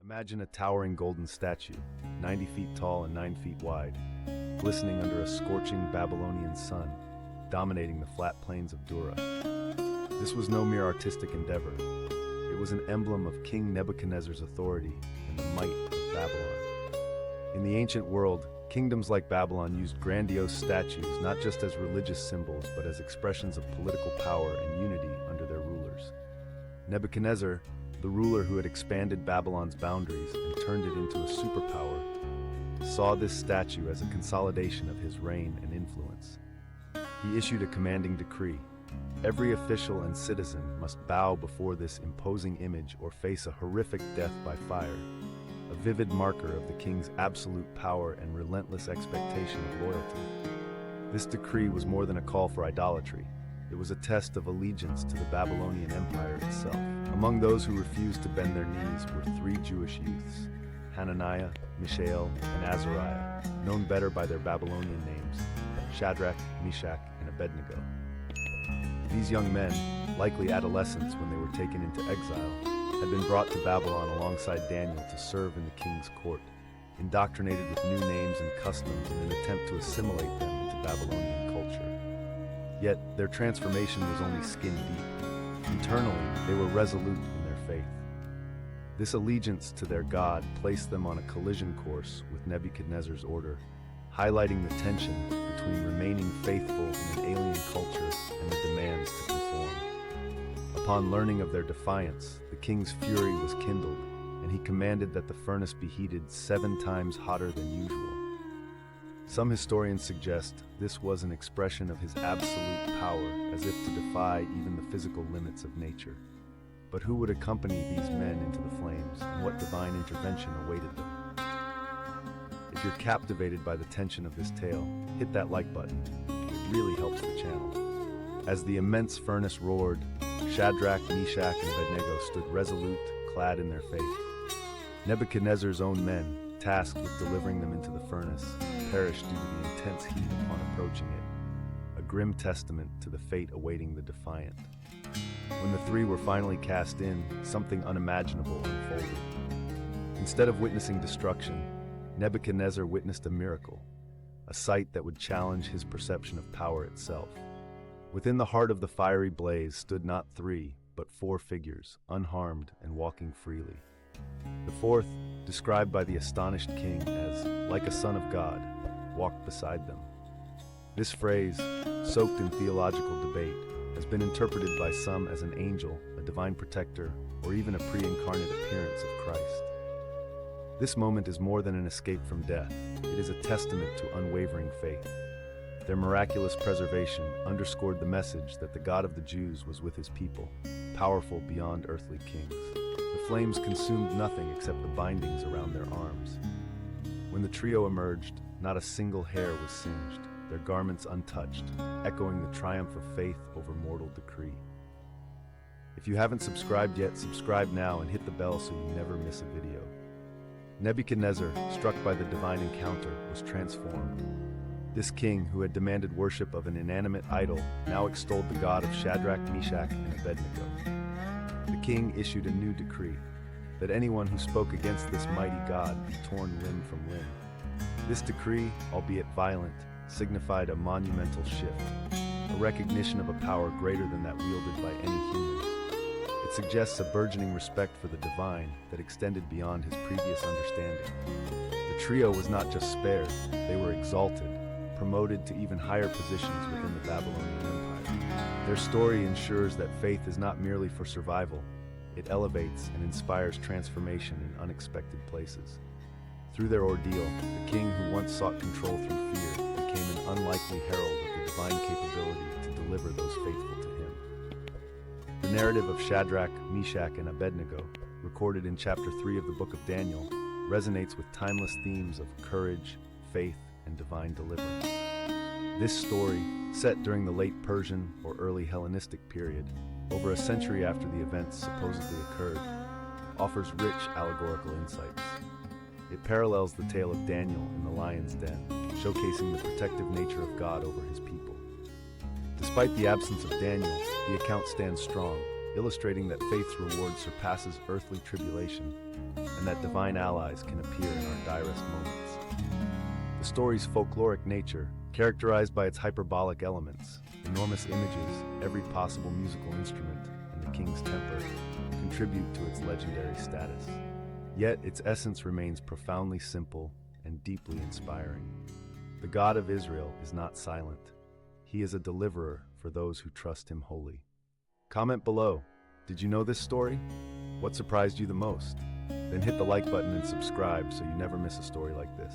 Imagine a towering golden statue, 90 feet tall and 9 feet wide, glistening under a scorching Babylonian sun, dominating the flat plains of Dura. This was no mere artistic endeavor. It was an emblem of King Nebuchadnezzar's authority and the might of Babylon. In the ancient world, kingdoms like Babylon used grandiose statues not just as religious symbols but as expressions of political power and unity under their rulers. Nebuchadnezzar, the ruler who had expanded Babylon's boundaries and turned it into a superpower, saw this statue as a consolidation of his reign and influence. He issued a commanding decree. Every official and citizen must bow before this imposing image or face a horrific death by fire, a vivid marker of the king's absolute power and relentless expectation of loyalty. This decree was more than a call for idolatry. It was a test of allegiance to the Babylonian Empire itself. Among those who refused to bend their knees were 3 Jewish youths, Hananiah, Mishael, and Azariah, known better by their Babylonian names, Shadrach, Meshach, and Abednego. These young men, likely adolescents when they were taken into exile, had been brought to Babylon alongside Daniel to serve in the king's court, indoctrinated with new names and customs in an attempt to assimilate them into Babylonian culture. Yet, their transformation was only skin deep. Internally, they were resolute in their faith. This allegiance to their God placed them on a collision course with Nebuchadnezzar's order, highlighting the tension between remaining faithful in an alien culture and the demands to conform. Upon learning of their defiance, the king's fury was kindled, and he commanded that the furnace be heated 7 times hotter than usual. Some historians suggest this was an expression of his absolute power, as if to defy even the physical limits of nature. But who would accompany these men into the flames, and what divine intervention awaited them? If you're captivated by the tension of this tale, hit that like button. It really helps the channel. As the immense furnace roared, Shadrach, Meshach, and Abednego stood resolute, clad in their faith. Nebuchadnezzar's own men, tasked with delivering them into the furnace, perished due to the intense heat upon approaching it, a grim testament to the fate awaiting the defiant. When the 3 were finally cast in, something unimaginable unfolded. Instead of witnessing destruction, Nebuchadnezzar witnessed a miracle, a sight that would challenge his perception of power itself. Within the heart of the fiery blaze stood not 3, but 4 figures, unharmed and walking freely. The 4th, described by the astonished king as, like a son of God, walked beside them. This phrase, soaked in theological debate, has been interpreted by some as an angel, a divine protector, or even a pre-incarnate appearance of Christ. This moment is more than an escape from death. It is a testament to unwavering faith. Their miraculous preservation underscored the message that the God of the Jews was with his people, powerful beyond earthly kings. The flames consumed nothing except the bindings around their arms. When the trio emerged, not a single hair was singed, their garments untouched, echoing the triumph of faith over mortal decree. If you haven't subscribed yet, subscribe now and hit the bell so you never miss a video. Nebuchadnezzar, struck by the divine encounter, was transformed. This king, who had demanded worship of an inanimate idol, now extolled the God of Shadrach, Meshach, and Abednego. The king issued a new decree, that anyone who spoke against this mighty God be torn limb from limb. This decree, albeit violent, signified a monumental shift, a recognition of a power greater than that wielded by any human. It suggests a burgeoning respect for the divine that extended beyond his previous understanding. The trio was not just spared, they were exalted, promoted to even higher positions within the Babylonian Empire. Their story ensures that faith is not merely for survival, it elevates and inspires transformation in unexpected places. Through their ordeal, the king who once sought control through fear became an unlikely herald of the divine capability to deliver those faithful to him. The narrative of Shadrach, Meshach, and Abednego, recorded in chapter 3 of the book of Daniel, resonates with timeless themes of courage, faith, and divine deliverance. This story, set during the late Persian or early Hellenistic period, over a century after the events supposedly occurred, offers rich allegorical insights. It parallels the tale of Daniel in the lion's den, showcasing the protective nature of God over his people. Despite the absence of Daniel, the account stands strong, illustrating that faith's reward surpasses earthly tribulation and that divine allies can appear in our direst moments. The story's folkloric nature, characterized by its hyperbolic elements, enormous images, every possible musical instrument, and the king's temper, contribute to its legendary status. Yet its essence remains profoundly simple and deeply inspiring. The God of Israel is not silent. He is a deliverer for those who trust him wholly. Comment below. Did you know this story? What surprised you the most? Then hit the like button and subscribe so you never miss a story like this.